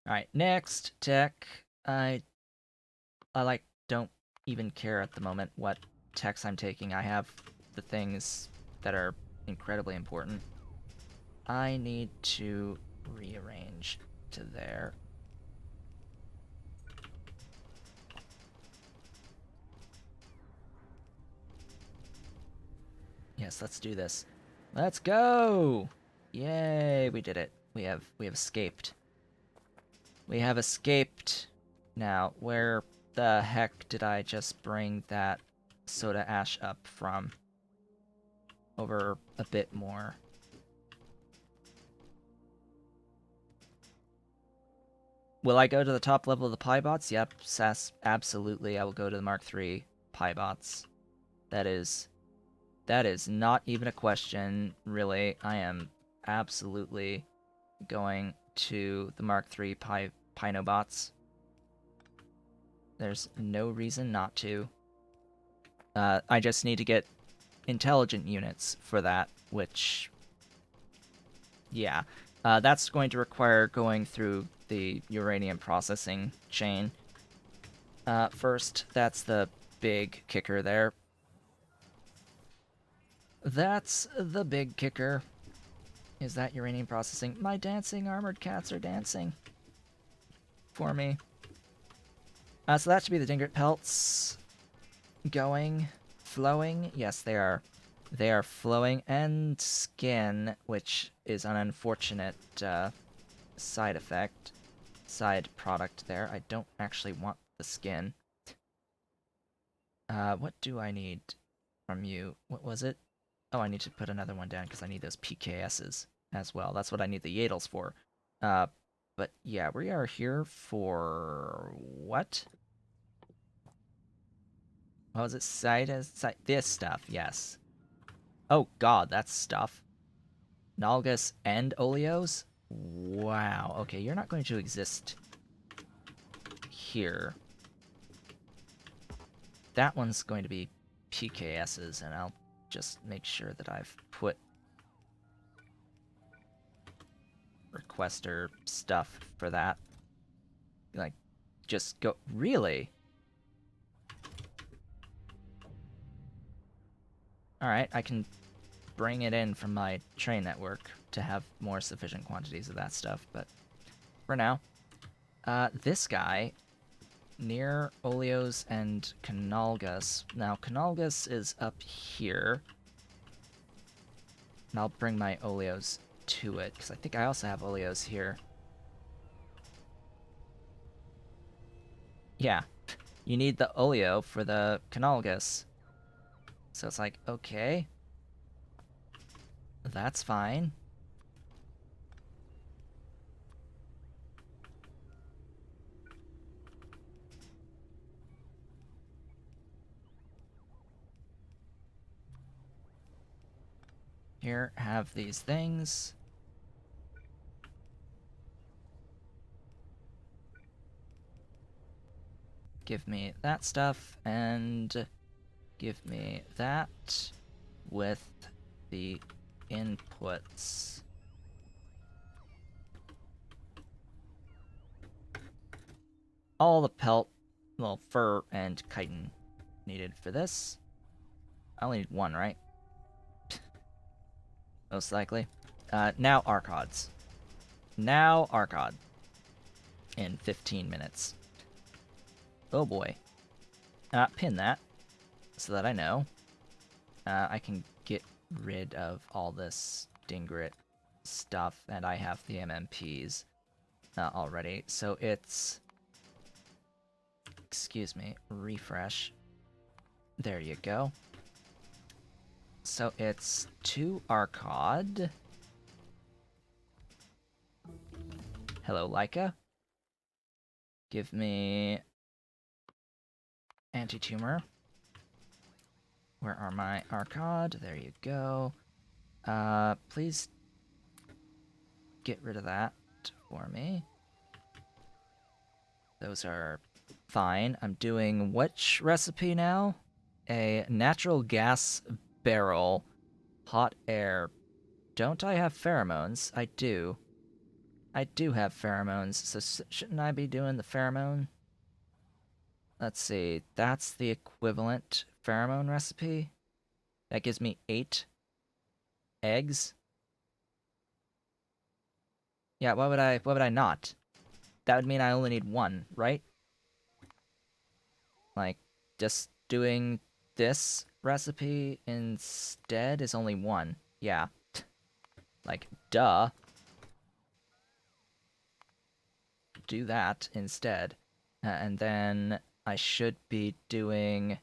Alright, next tech. I like don't even care at the moment what techs I'm taking. I have the things that are incredibly important. I need to rearrange to there. Yes, let's do this. Let's go! Yay, we did it. We have escaped. We have escaped. Now, where the heck did I just bring that soda ash up from? Over a bit more. Will I go to the top level of the Pybots? Yep, absolutely. I will go to the Mark III Pybots. That is not even a question, really. I am absolutely going to the Mark III Pinobots. There's no reason not to. I just need to get intelligent units for that, which, yeah. That's going to require going through the uranium processing chain. First, that's the big kicker there. That's the big kicker. Is that uranium processing? My dancing armored cats are dancing for me. So that should be the dingert pelts. Going, flowing. Yes, they are. They are flowing, and skin, which is an unfortunate side effect, side product there. I don't actually want the skin. What do I need from you? What was it? Oh, I need to put another one down because I need those PKSs as well. That's what I need the Yadles for. Uh, but yeah, we are here for what? What was it? This stuff, yes. Oh god, that's stuff. Nalgus and Oleos? Wow. Okay, you're not going to exist here. That one's going to be PKSs, and I'll just make sure that I've put requester stuff for that. Like, just go. Really? Alright, I can bring it in from my train network to have more sufficient quantities of that stuff, but for now. This guy, near Oleos and Canalgus. Now, Canalgus is up here. And I'll bring my Oleos to it, because I think I also have Oleos here. Yeah, you need the Oleo for the Canalgus. So it's like, okay. That's fine. Here, have these things. Give me that stuff, and give me that with the inputs. All the pelt, well, fur and chitin needed for this. I only need one, right? Most likely. Now Archods. Now Archod. In 15 minutes. Oh boy. Pin that, so that I know. I can get rid of all this Dingrit stuff, and I have the MMPs already. So it's... Excuse me, refresh. There you go. So it's 2 Archod. Hello, Leica. Give me anti-tumor. Where are my Archod? There you go. Please get rid of that for me. Those are fine. I'm doing which recipe now? A natural gas barrel, hot air. Don't I have pheromones? I do. I do have pheromones, so shouldn't I be doing the pheromone? Let's see, that's the equivalent pheromone recipe. That gives me 8 eggs. Yeah, why would I not? That would mean I only need 1, right? Like, just doing this recipe instead is only 1. Yeah. Like, duh. Do that instead. And then I should be doing...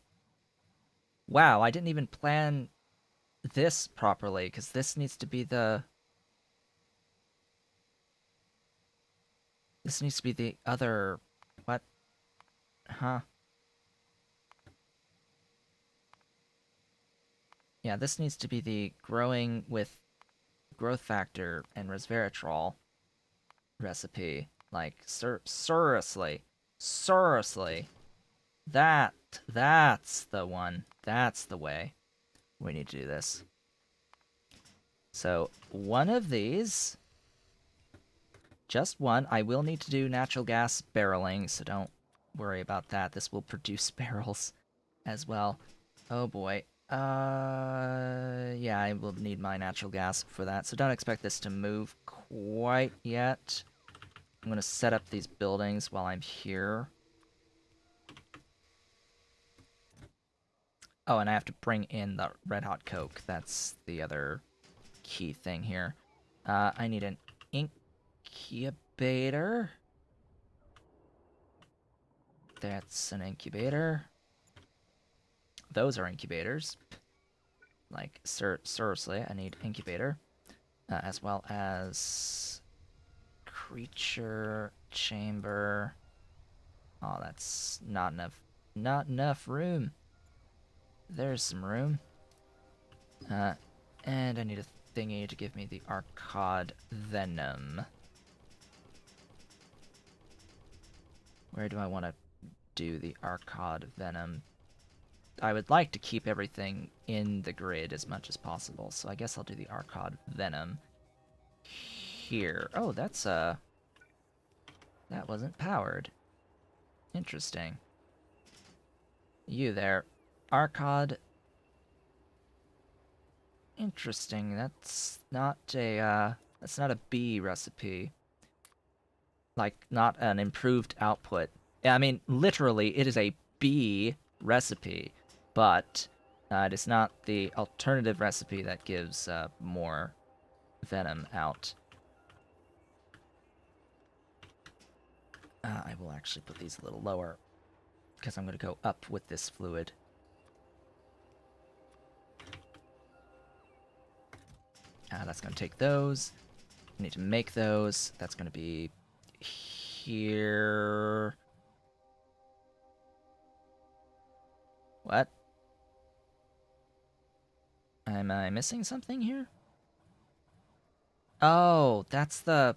Wow, I didn't even plan this properly, because this needs to be the... This needs to be the other... What? Huh? Yeah, this needs to be the growing with growth factor and resveratrol recipe. Like, seriously. Seriously. That's the one. That's the way we need to do this. So, one of these, just one. I will need to do natural gas barreling, so don't worry about that. This will produce barrels as well. Oh boy. Yeah, I will need my natural gas for that, so don't expect this to move quite yet. I'm gonna set up these buildings while I'm here. Oh, and I have to bring in the Red Hot Coke. That's the other key thing here. I need an incubator. That's an incubator. Those are incubators. Like, seriously, I need incubator. As well as creature chamber. Oh, that's not enough. Not enough room. There's some room. And I need a thingy to give me the Arcod Venom. Where do I want to do the Arcod Venom? I would like to keep everything in the grid as much as possible, so I guess I'll do the Arcod Venom here. Oh, that's, that wasn't powered. Interesting. You there. Arcod. Interesting. That's not a B recipe. Like, not an improved output. I mean, literally, it is a B recipe, but it is not the alternative recipe that gives more venom out. I will actually put these a little lower, because I'm going to go up with this fluid. That's going to take those. I need to make those. That's going to be here. What? Am I missing something here? Oh, that's the...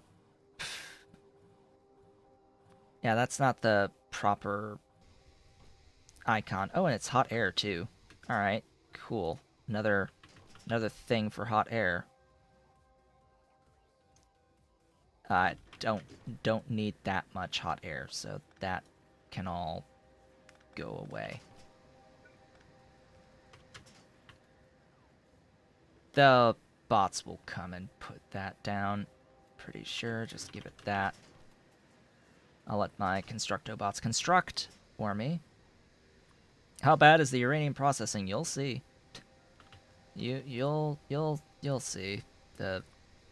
Yeah, that's not the proper icon. Oh, and it's hot air, too. Alright, cool. Another thing for hot air. Don't need that much hot air, so that can all go away. The bots will come and put that down. Pretty sure, just give it that. I'll let my constructobots construct for me. How bad is the uranium processing? You'll see. You'll see the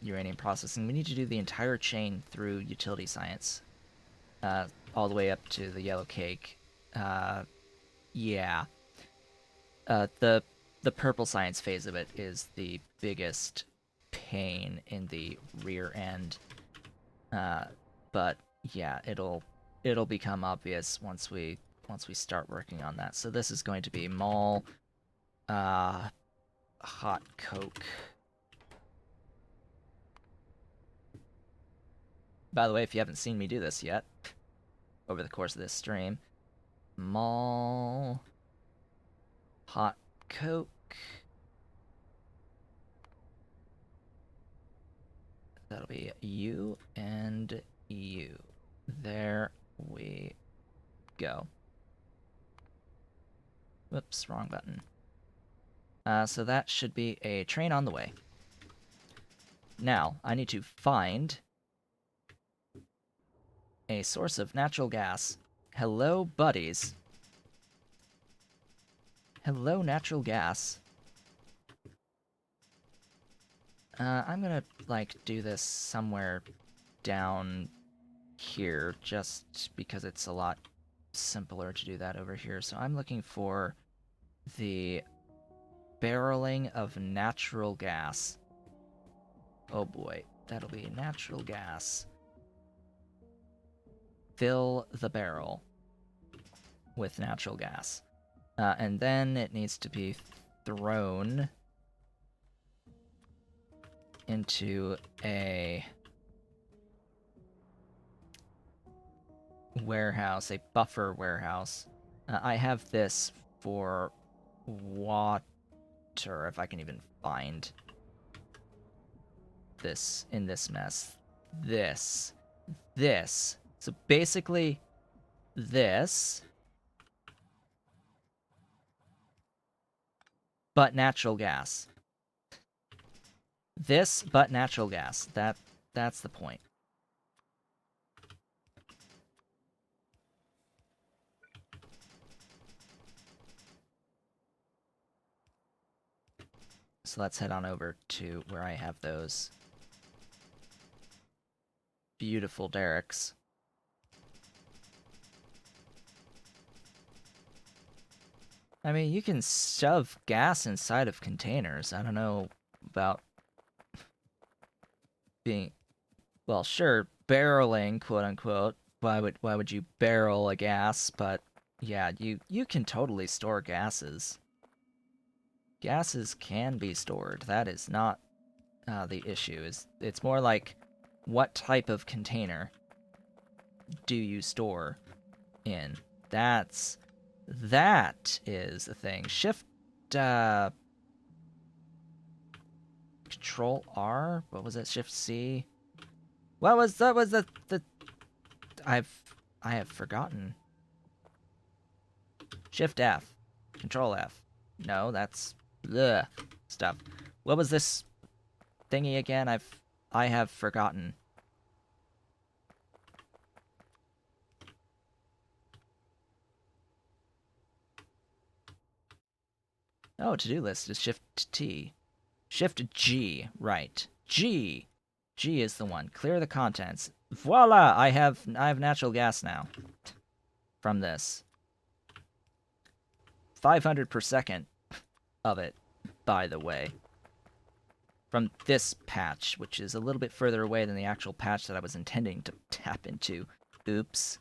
uranium processing. We need to do the entire chain through utility science, all the way up to the yellow cake. Yeah. The purple science phase of it is the biggest pain in the rear end. But yeah, it'll become obvious once we start working on that. So this is going to be mall, hot coke. By the way, if you haven't seen me do this yet, over the course of this stream, mall, hot coke. that'll be you and you. There we go. Whoops, wrong button. So that should be a train on the way. Now, I need to find a source of natural gas. Hello, buddies. Hello, natural gas. I'm gonna, like, do this somewhere down here, just because it's a lot simpler to do that over here. So I'm looking for the barreling of natural gas. Oh boy, that'll be natural gas. Fill the barrel with natural gas. And then it needs to be thrown into a warehouse, a buffer warehouse. I have this for water, if I can even find this in this mess. This. So basically, this, but natural gas. This, but natural gas. That's the point. So let's head on over to where I have those beautiful derricks. I mean, you can shove gas inside of containers. I don't know about being, well, sure, barreling, quote unquote. Why would you barrel a gas? But yeah, you can totally store gases. Gases can be stored. That is not the issue. It's more like, what type of container do you store in? That is the thing. Shift Control R? What was it? Shift C? What was the I have forgotten. Shift F. Control F. No, that's ugh stuff. What was this thingy again? I have forgotten. Oh, to-do list is Shift T. Shift G, right. G. G is the one. Clear the contents. Voila! I have natural gas now. From this. 500 per second of it, by the way. From this patch, which is a little bit further away than the actual patch that I was intending to tap into. Oops.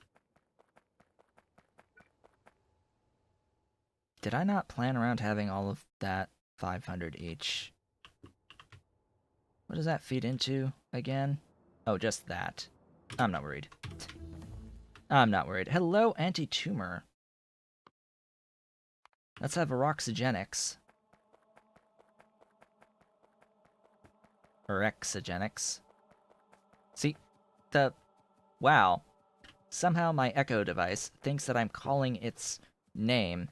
Did I not plan around having all of that 500 each? What does that feed into again? Oh, just that. I'm not worried. I'm not worried. Hello, anti-tumor. Let's have Eroxygenics. Exogenics. See, wow. Somehow my Echo device thinks that I'm calling its name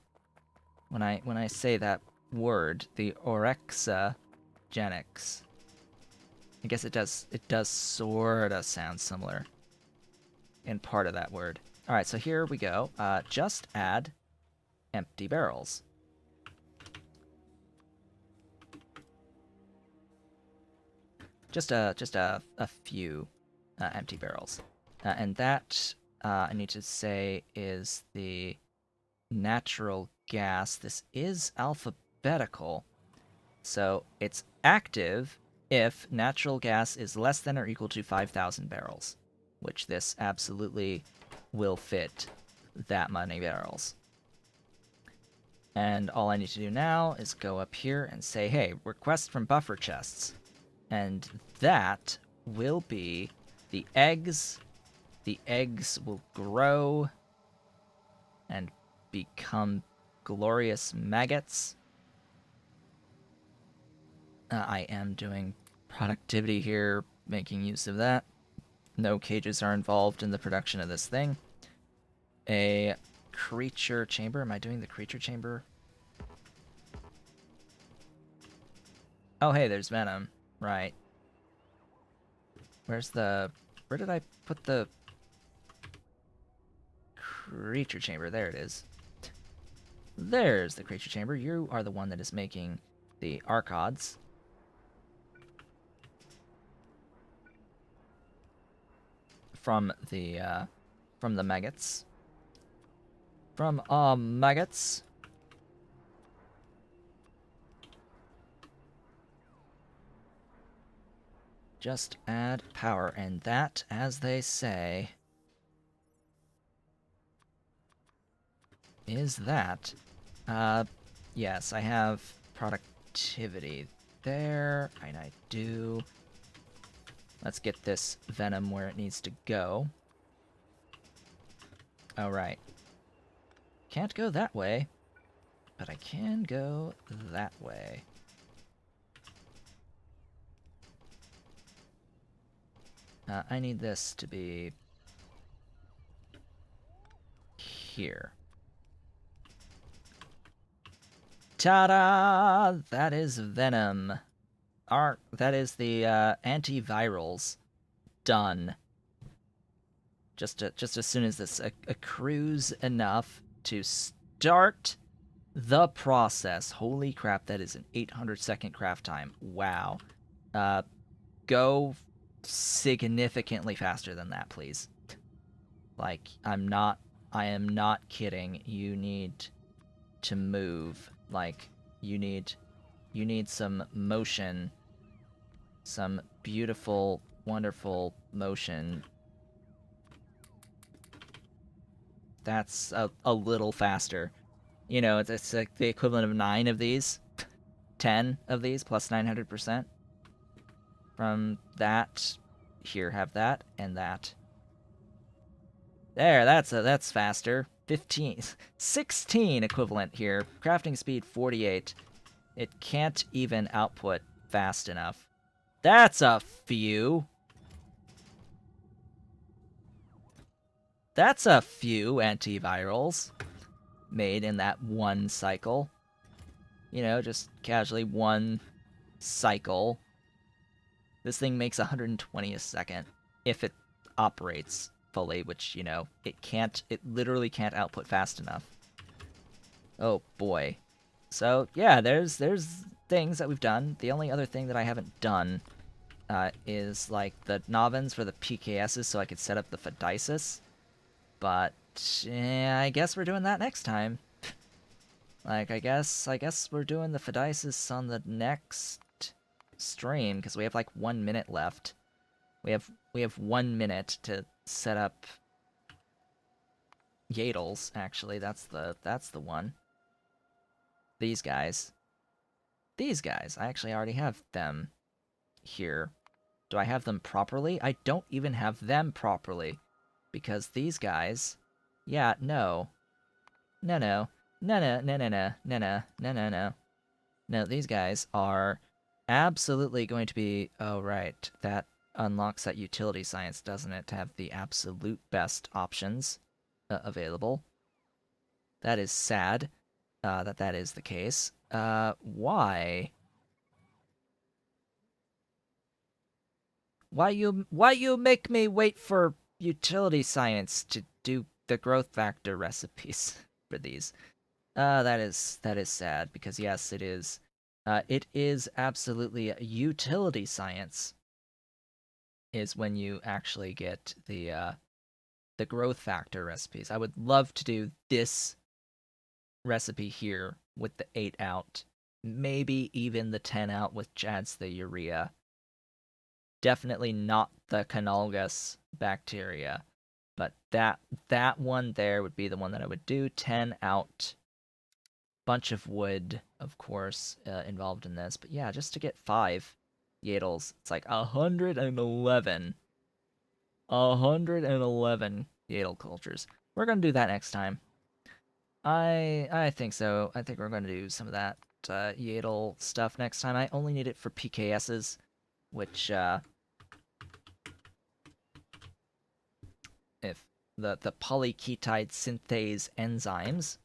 when I say that word, the Orexagenics. I guess it does sorta sound similar in part of that word. All right, so here we go. Just add empty barrels. Just a few empty barrels, and that I need to say is the natural gas. This is alphabetical, so it's active if natural gas is less than or equal to 5,000 barrels, which this absolutely will fit that many barrels. And all I need to do now is go up here and say, hey, request from buffer chests. And that will be the eggs. The eggs will grow and become glorious maggots. I am doing productivity here making use of that. No cages are involved in the production of this thing. A creature chamber. Am I doing the creature chamber? Oh, hey, there's venom. Right. Where did I put the creature chamber? There it is. There's the creature chamber. You are the one that is making the archods. From the maggots. From maggots. Just add power, and that, as they say, is that. Yes, I have productivity there, and I do. Let's get this venom where it needs to go. Oh, right. Can't go that way, but I can go that way. I need this to be here. Ta-da! That is venom. That is the antivirals. Done. Just as soon as this accrues enough to start the process. Holy crap, that is an 800-second craft time. Wow. Go significantly faster than that, please. Like, I am not kidding. You need to move. Like, you need some motion. Some beautiful, wonderful motion. That's a little faster. You know, it's like the equivalent of 9 of these. 10 of these plus 900%. From that, here, have that, and that. There, that's faster. 15, 16 equivalent here. Crafting speed 48. It can't even output fast enough. That's a few. That's a few antivirals made in that one cycle. You know, just casually one cycle. This thing makes 120 a second if it operates fully, which, you know, it literally can't output fast enough. Oh boy. So, yeah, there's things that we've done. The only other thing that I haven't done is, like, the novens for the PKSs so I could set up the Phadaisus. But, I guess we're doing that next time. Like, I guess we're doing the Phadaisus on the next stream, because we have, like, 1 minute left. We have 1 minute to set up Yadles, actually. That's the one. These guys. These guys. I actually already have them here. Do I have them properly? I don't even have them properly. Because these guys... Yeah, no. No, no. No, no, no, no, no, no, no, no, no, no. No, these guys are absolutely going to be... Oh, right. That unlocks that utility science, doesn't it? To have the absolute best options available. That is sad that is the case. Why? Why you make me wait for utility science to do the growth factor recipes for these? That is sad, because yes, it is. It is absolutely utility science is when you actually get the growth factor recipes. I would love to do this recipe here with the 8 out, maybe even the 10 out, which adds the urea. Definitely not the canalgus bacteria, but that one there would be the one that I would do. 10 out. Bunch of wood, of course, involved in this. But yeah, just to get 5 Yadles, it's like 111. 111 Yadle cultures. We're going to do that next time. I think so. I think we're going to do some of that Yadle stuff next time. I only need it for PKSs, which if the polyketide synthase enzymes.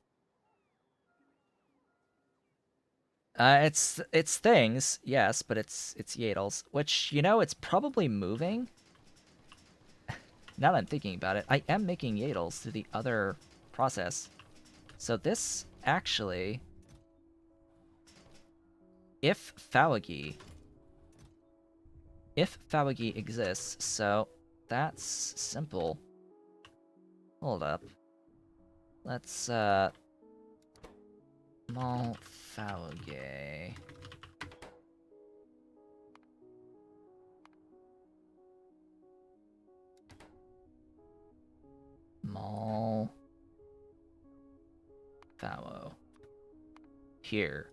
It's things, yes, but it's Yadles, which, you know, it's probably moving. Now that I'm thinking about it, I am making Yadles through the other process. So this actually, if Phawagi exists, so that's simple. Hold up. Let's Malphawage. Malphawo. Here.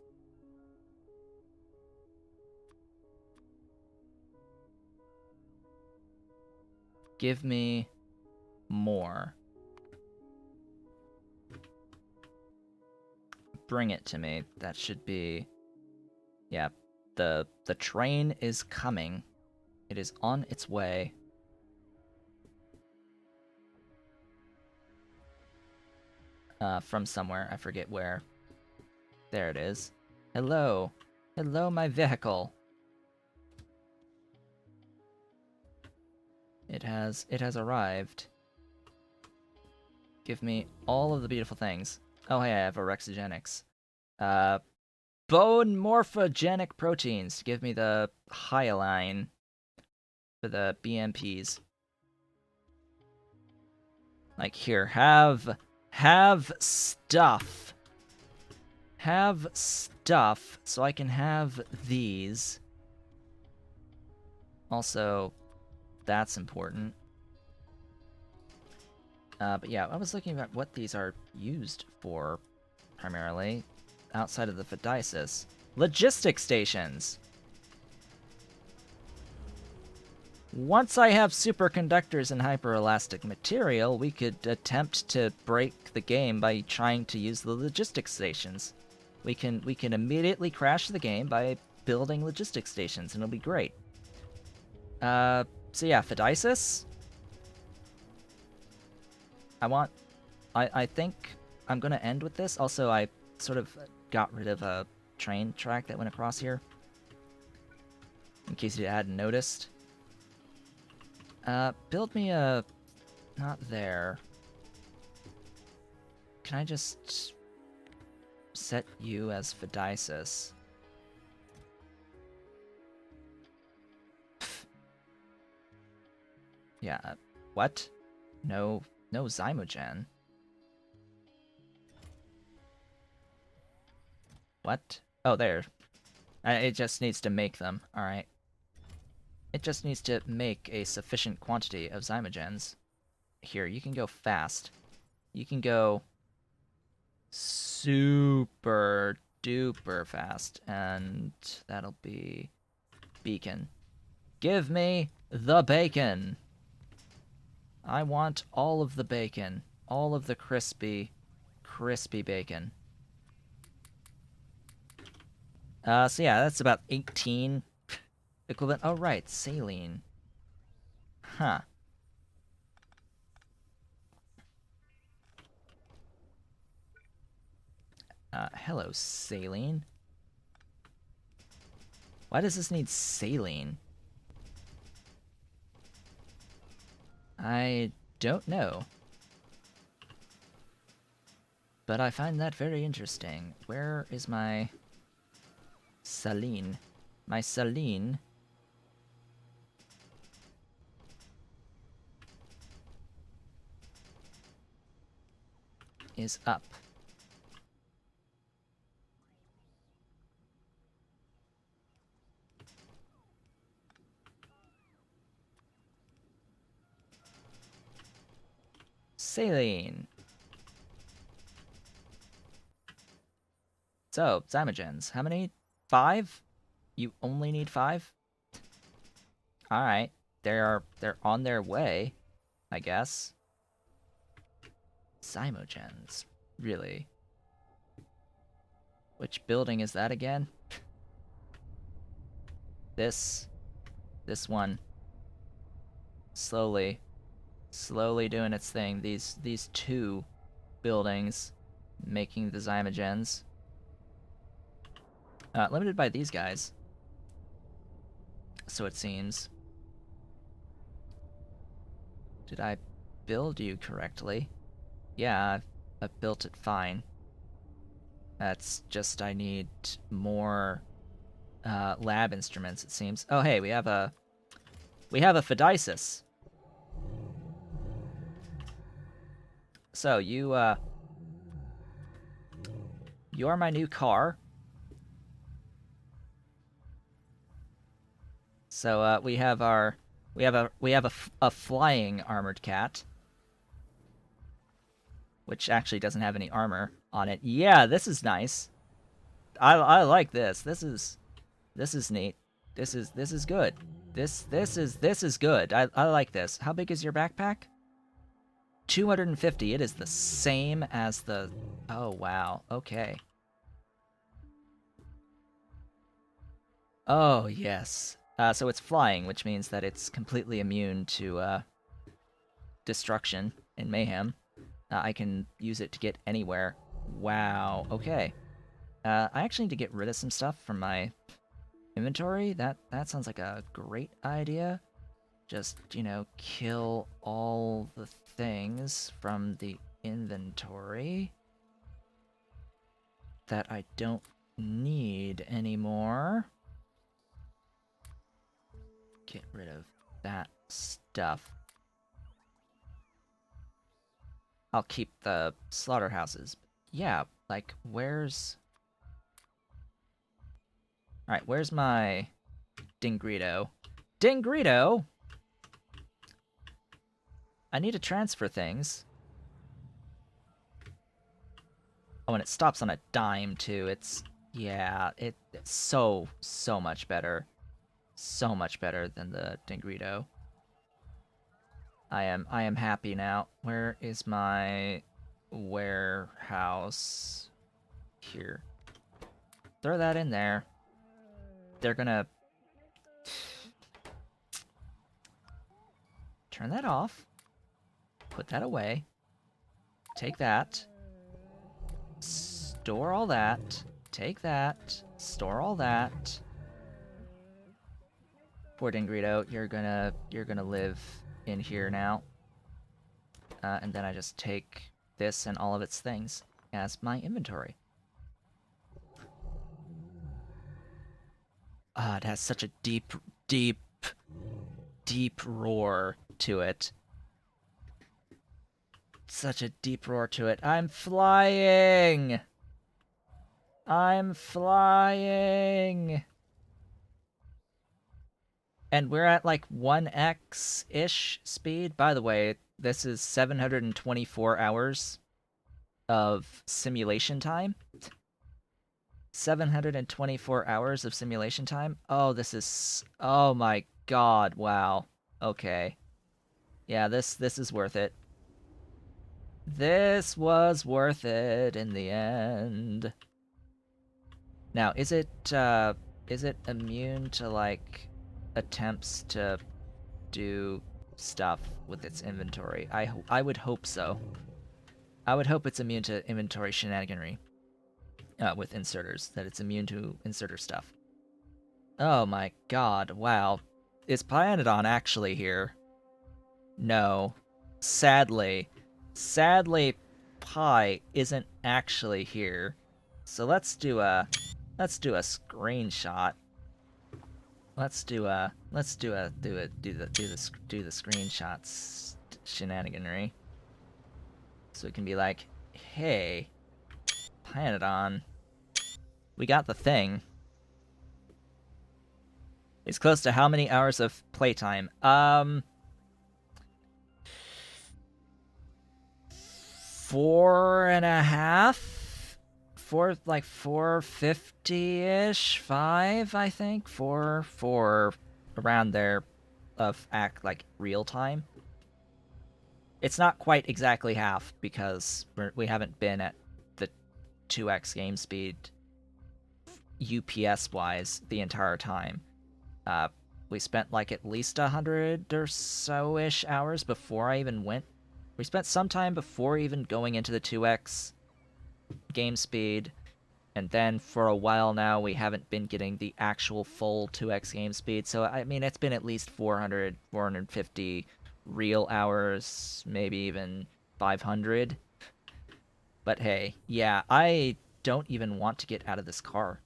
Give me more. Bring it to me. That should be... Yeah, the train is coming. It is on its way. From somewhere. I forget where. There it is. Hello. Hello, my vehicle. It has arrived. Give me all of the beautiful things. Oh, hey, I have Orexogenics. Bone morphogenic proteins. Give me the hyaline for the BMPs. Like, here, have stuff. Have stuff so I can have these. Also, that's important. But yeah, I was looking at what these are used for, primarily, outside of the Phadaisus. Logistic stations! Once I have superconductors and hyperelastic material, we could attempt to break the game by trying to use the logistic stations. We can immediately crash the game by building logistic stations, and it'll be great. So yeah, Phadaisus. I think I'm gonna end with this. Also, I sort of got rid of a train track that went across here, in case you hadn't noticed. Build me a... Not there. Can I just set you as Phadaisus? Yeah, what? No Zymogen. What? Oh, there. It just needs to make them. Alright. It just needs to make a sufficient quantity of Zymogens. Here, you can go fast. You can go super duper fast. And that'll be beacon. Give me the bacon! I want all of the bacon. All of the crispy bacon. So yeah, that's about 18 equivalent. Oh, right, saline. Huh. Hello, saline. Why does this need saline? I don't know. But I find that very interesting. Where is my saline? My saline is up. Saline. So, Zymogens. How many? 5? You only need 5? Alright. They're on their way, I guess. Zymogens. Really? Which building is that again? This one. Slowly. slowly doing its thing. These two buildings making the Zymogens. Limited by these guys. So it seems. Did I build you correctly? Yeah, I built it fine. That's just I need more lab instruments, it seems. Oh, hey, we have a Phadaisus. So you are my new car. So we have a flying armored cat, which actually doesn't have any armor on it. Yeah, this is nice. I like this. This is neat. This is good. This is good. I like this. How big is your backpack? 250. It is the same as the... Oh, wow. Okay. Oh, yes. So it's flying, which means that it's completely immune to destruction and mayhem. I can use it to get anywhere. Wow. Okay. I actually need to get rid of some stuff from my inventory. That sounds like a great idea. Just, you know, kill all the things from the inventory that I don't need anymore. Get rid of that stuff. I'll keep the slaughterhouses. Yeah, like, where's... Alright, where's my Dingrito? Dingrito? I need to transfer things. Oh, and it stops on a dime, too. It's... Yeah, it's so much better. So much better than the Dingrito. I am happy now. Where is my warehouse? Here. Throw that in there. They're gonna... Turn that off. Put that away. Take that. Store all that. Take that. Store all that. Poor Dingrito, you're gonna live in here now. And then I just take this and all of its things as my inventory. It has such a deep roar to it. Such a deep roar to it. I'm flying! I'm flying! And we're at like 1x-ish speed. By the way, this is 724 hours of simulation time. 724 hours of simulation time? Oh, this is... Oh my god, wow. Okay. Yeah, this is worth it. This was worth it in the end. Now, is it immune to, like, attempts to do stuff with its inventory? I would hope so. I would hope it's immune to inventory shenaniganry. With inserters, that it's immune to inserter stuff. Oh my god, wow. Is Pyanodon actually here? No. Sadly. Sadly, Pi isn't actually here. So let's do a screenshot. Let's do the screenshots shenaniganry. So it can be like, hey, Pyanodon, we got the thing. It's close to how many hours of playtime? 4.5? 450-ish? 5, I think? 4 around there of like real time. It's not quite exactly half because we haven't been at the 2x game speed UPS wise the entire time. we spent like at least 100 or so-ish hours before I even went. We spent some time before even going into the 2x game speed, and then for a while now we haven't been getting the actual full 2x game speed. So I mean, it's been at least 400, 450 real hours, maybe even 500. But hey, yeah, I don't even want to get out of this car.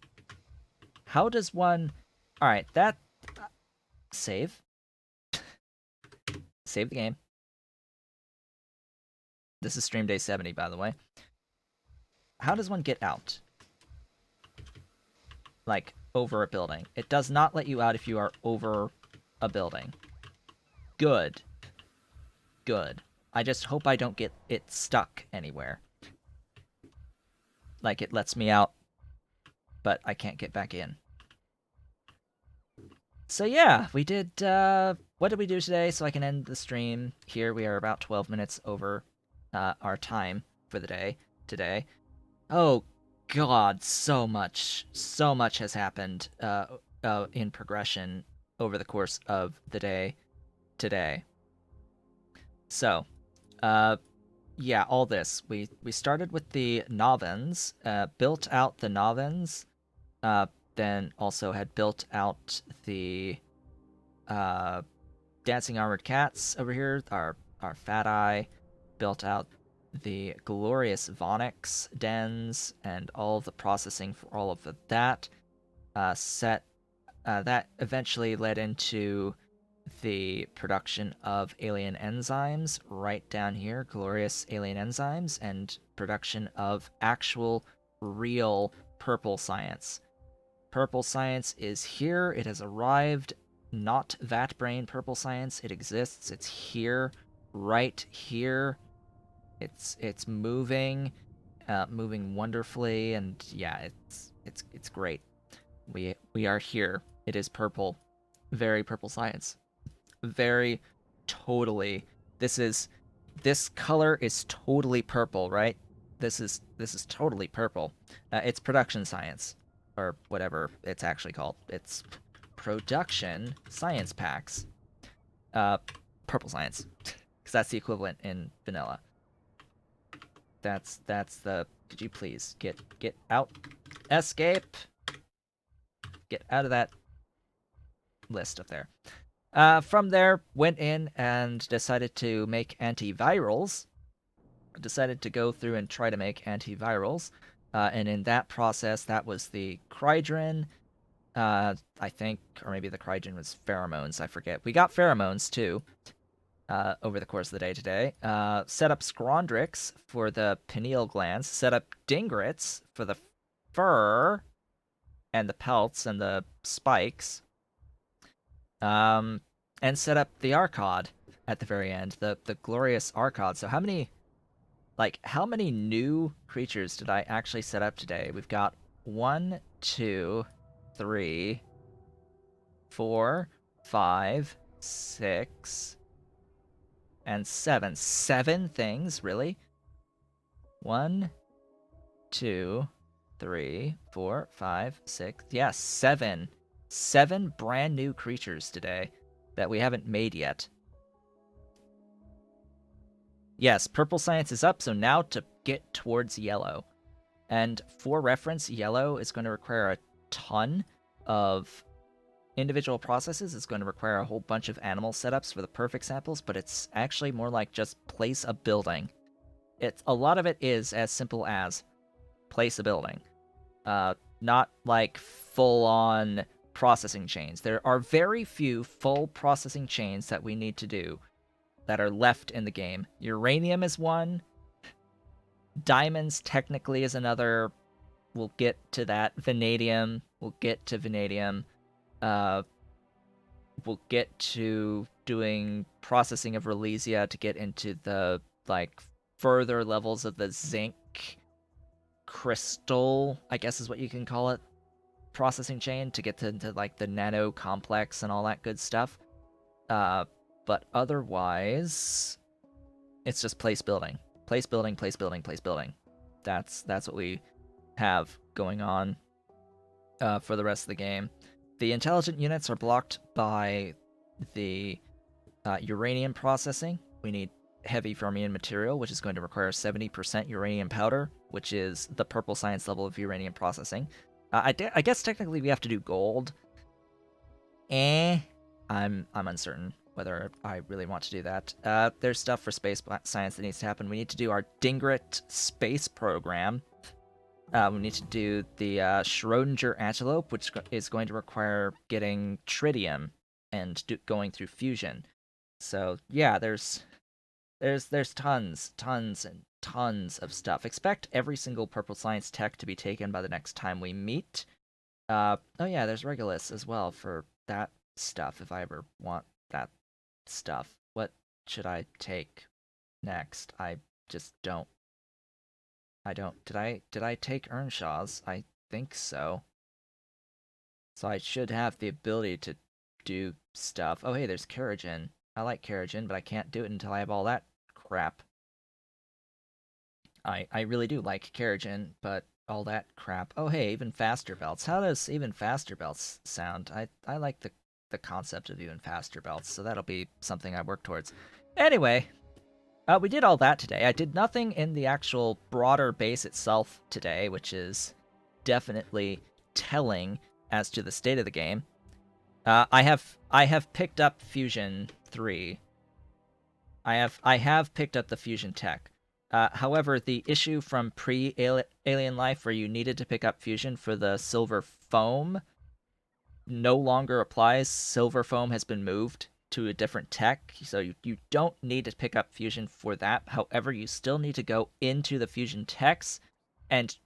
How does one... Alright, that... Save. Save the game. This is stream day 70, by the way. How does one get out? Like, over a building. It does not let you out if you are over a building. Good. Good. I just hope I don't get it stuck anywhere. Like, it lets me out, but I can't get back in. So yeah, we did, what did we do today? So I can end the stream here. We are about 12 minutes over our time for the day today. Oh god, so much has happened in progression over the course of the day today. So, yeah, all this. We started with the Novens, built out the Novens, then also had built out the dancing armored cats over here, our Fat Eye, built out the glorious Vonix dens and all of the processing for all of that. That eventually led into the production of alien enzymes right down here, glorious alien enzymes, and production of actual real purple science. Purple science is here. It has arrived. Not Vat Brain purple science. It exists. It's here, right here. It's moving, moving wonderfully, and yeah, it's great. We are here. It is purple, very purple science, very totally. This color is totally purple, right? This is totally purple. It's production science, or whatever it's actually called. It's production science packs. Purple science, because that's the equivalent in vanilla. That's the... Could you please get out? Escape! Get out of that list up there. From there, went in and decided to make antivirals. Decided to go through and try to make antivirals. And in that process, that was the Crydrin, I think, or maybe the Crydrin was pheromones, I forget. We got pheromones, too. Over the course of the day today. Set up Scrondrix for the pineal glands. Set up Dingrits for the fur and the pelts and the spikes. And set up the Archod at the very end, the glorious Archod. So how many new creatures did I actually set up today? We've got 1, 2, 3, 4, 5, 6... and 7. 7 things, really? 1, 2, 3, 4, 5, 6. Yeah, 7. 7 brand new creatures today that we haven't made yet. Yes, purple science is up, so now to get towards yellow. And for reference, yellow is going to require a ton of individual processes. It's going to require a whole bunch of animal setups for the perfect samples, but it's actually more like just place a building. A lot of it is as simple as place a building. Not like full-on processing chains. There are very few full processing chains that we need to do that are left in the game. Uranium is one. Diamonds technically is another. We'll get to that. Vanadium. We'll get to vanadium. We'll get to doing processing of Relesia to get into the, like, further levels of the zinc crystal, I guess is what you can call it, processing chain to get to like, the nano complex and all that good stuff. But otherwise, it's just place building. Place building, place building, place building. That's what we have going on for the rest of the game. the intelligent units are blocked by the uranium processing. We need heavy fermion material, which is going to require 70% uranium powder, which is the purple science level of uranium processing. I guess technically we have to do gold. I'm uncertain whether I really want to do that. There's stuff for space science that needs to happen. We need to do our Dingret space program. We need to do the Schrodinger antelope, which is going to require getting tritium and going through fusion. So yeah, there's tons and tons of stuff. Expect every single purple science tech to be taken by the next time we meet. Oh yeah, there's Regulus as well for that stuff if I ever want that stuff. What should I take next? I just don't. I don't. Did I take Earnshaw's? I think so. So I should have the ability to do stuff. Oh hey, there's Keragen. I like Keragen, but I can't do it until I have all that crap. I really do like Keragen, but all that crap. Oh hey, even faster belts. How does even faster belts sound? I like the concept of even faster belts, so that'll be something I work towards. Anyway, we did all that today. I did nothing in the actual broader base itself today, which is definitely telling as to the state of the game. I have picked up Fusion 3. I have picked up the Fusion tech. However, the issue from pre-Alien Life where you needed to pick up Fusion for the silver foam no longer applies. Silver foam has been moved to a different tech, so you don't need to pick up Fusion for that. However, you still need to go into the Fusion techs and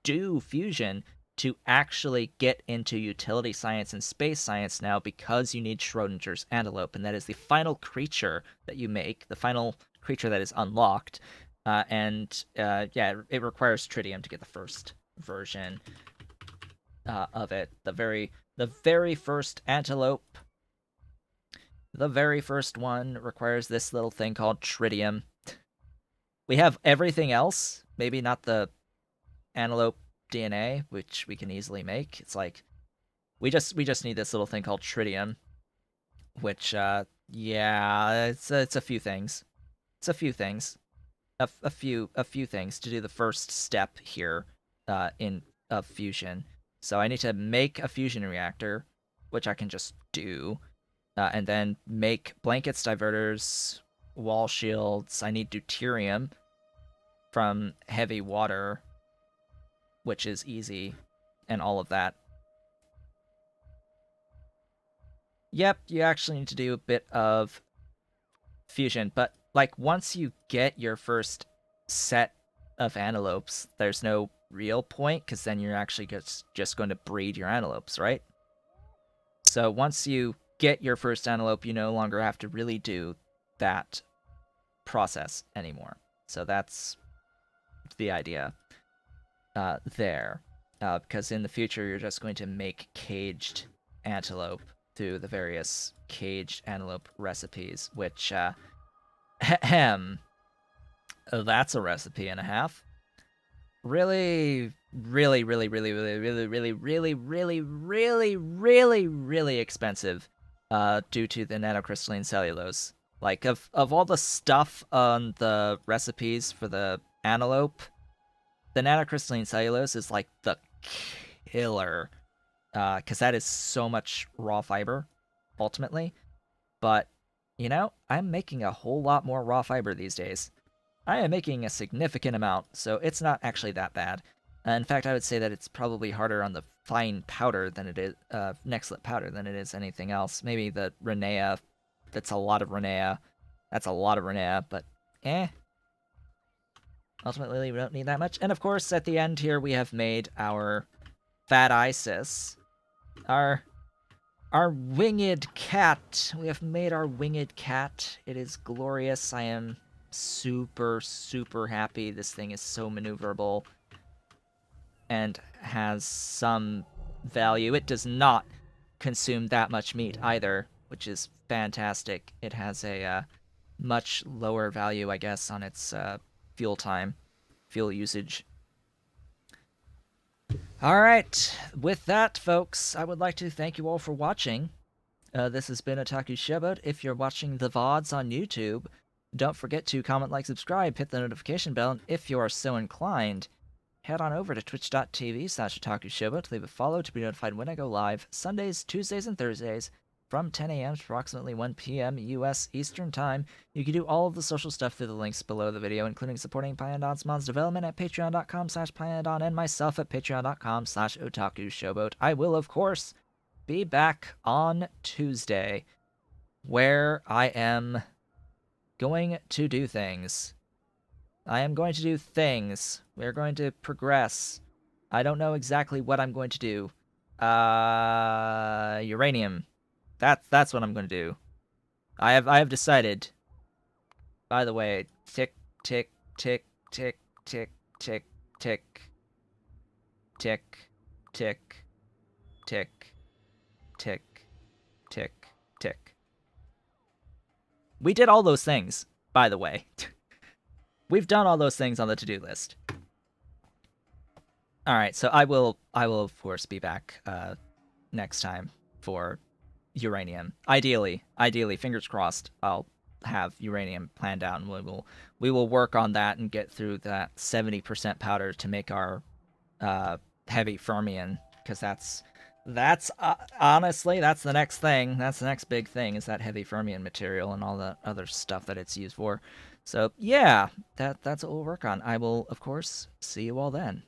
do Fusion to actually get into utility science and space science now, because you need Schrodinger's antelope, and that is the final creature that you make, the final creature that is unlocked. Yeah, it requires tritium to get the first version of it. The very first antelope, the very first one requires this little thing called tritium. We have everything else, maybe not the antelope DNA, which we can easily make. It's like we just need this little thing called tritium, which yeah, it's a few things. It's a few things. A few things to do the first step here in of fusion. So I need to make a fusion reactor, which I can just do, and then make blankets, diverters, wall shields. I need deuterium from heavy water, which is easy, and all of that. Yep, you actually need to do a bit of fusion, but like once you get your first set of antelopes, there's no real point, because then you're actually just going to breed your antelopes, right? So once you get your first antelope, you no longer have to really do that process anymore. So that's the idea there. Because in the future, you're just going to make caged antelope through the various caged antelope recipes, which, that's a recipe and a half. Really, really, really, really, really, really, really, really, really, really, really, really expensive due to the nanocrystalline cellulose. Like, of all the stuff on the recipes for the antelope, the nanocrystalline cellulose is like the killer, because that is so much raw fiber, ultimately. But, you know, I'm making a whole lot more raw fiber these days. I am making a significant amount, so it's not actually that bad. In fact, I would say that it's probably harder on the fine powder than it is, Nexlet powder than it is anything else. Maybe the Renea, that's a lot of Renea. That's a lot of Renea, but ultimately we don't need that much. And of course, at the end here, we have made our Phadaisus, our winged cat. We have made our winged cat. It is glorious. I am super, super happy. This thing is so maneuverable and has some value. It does not consume that much meat either, which is fantastic. It has a much lower value, I guess, on its fuel time, fuel usage. Alright, with that, folks, I would like to thank you all for watching. This has been Otaku Showboat. If you're watching the VODs on YouTube, don't forget to comment, like, subscribe, hit the notification bell, and if you are so inclined, head on over to twitch.tv/OtakuShowboat to leave a follow to be notified when I go live Sundays, Tuesdays, and Thursdays from 10 a.m. to approximately 1 p.m. U.S. Eastern Time. You can do all of the social stuff through the links below the video, including supporting Pyandon's Mon's development at patreon.com/Pyandon and myself at patreon.com/OtakuShowboat. I will, of course, be back on Tuesday, where I am going to do things. I am going to do things. We're going to progress. I don't know exactly what I'm going to do. Uranium. That's what I'm going to do. I have decided. By the way, tick tick tick tick tick tick tick tick tick tick tick tick tick. We did all those things, by the way. We've done all those things on the to-do list. All right, so I will of course be back next time for uranium. Ideally, fingers crossed, I'll have uranium planned out, and we will work on that and get through that 70% powder to make our heavy fermium, because that's honestly, that's the next thing. That's the next big thing, is that heavy fermium material and all the other stuff that it's used for. So yeah, that's what we'll work on. I will, of course, see you all then.